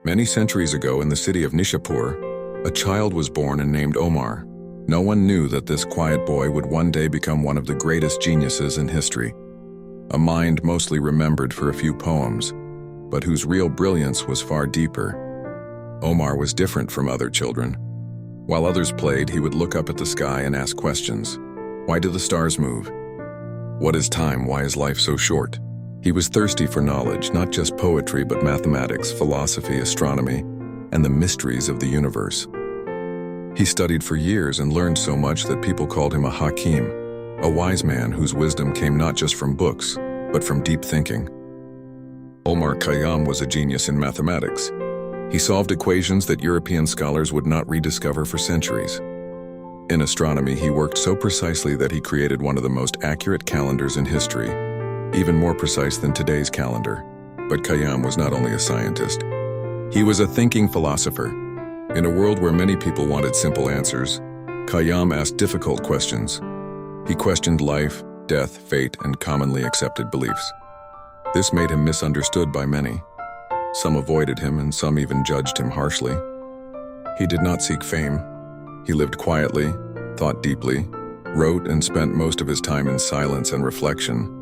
Many centuries ago in the city of Nishapur, a child was born and named Omar. No one knew that this quiet boy would one day become one of the greatest geniuses in history. A mind mostly remembered for a few poems, but whose real brilliance was far deeper. Omar was different from other children. While others played, he would look up at the sky and ask questions. Why do the stars move? What is time? Why is life so short? He was thirsty for knowledge, not just poetry, but mathematics, philosophy, astronomy, and the mysteries of the universe. He studied for years and learned so much that people called him a Hakim, a wise man whose wisdom came not just from books, but from deep thinking. Omar Khayyam was a genius in mathematics. He solved equations that European scholars would not rediscover for centuries. In astronomy, he worked so precisely that he created one of the most accurate calendars in history, even more precise than today's calendar. But Khayyam was not only a scientist. He was a thinking philosopher. In a world where many people wanted simple answers, Khayyam asked difficult questions. He questioned life, death, fate, and commonly accepted beliefs. This made him misunderstood by many. Some avoided him and some even judged him harshly. He did not seek fame. He lived quietly, thought deeply, wrote and spent most of his time in silence and reflection.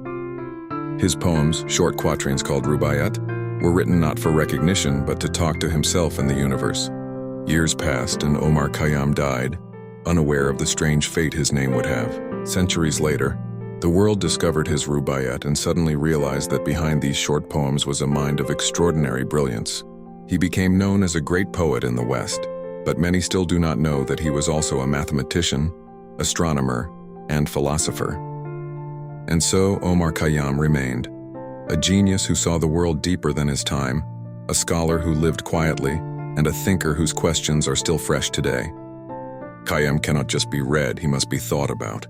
His poems, short quatrains called Rubaiyat, were written not for recognition but to talk to himself and the universe. Years passed and Omar Khayyam died, unaware of the strange fate his name would have. Centuries later, the world discovered his Rubaiyat and suddenly realized that behind these short poems was a mind of extraordinary brilliance. He became known as a great poet in the West, but many still do not know that he was also a mathematician, astronomer, and philosopher. And so Omar Khayyam remained, a genius who saw the world deeper than his time, a scholar who lived quietly, and a thinker whose questions are still fresh today. Khayyam cannot just be read, he must be thought about.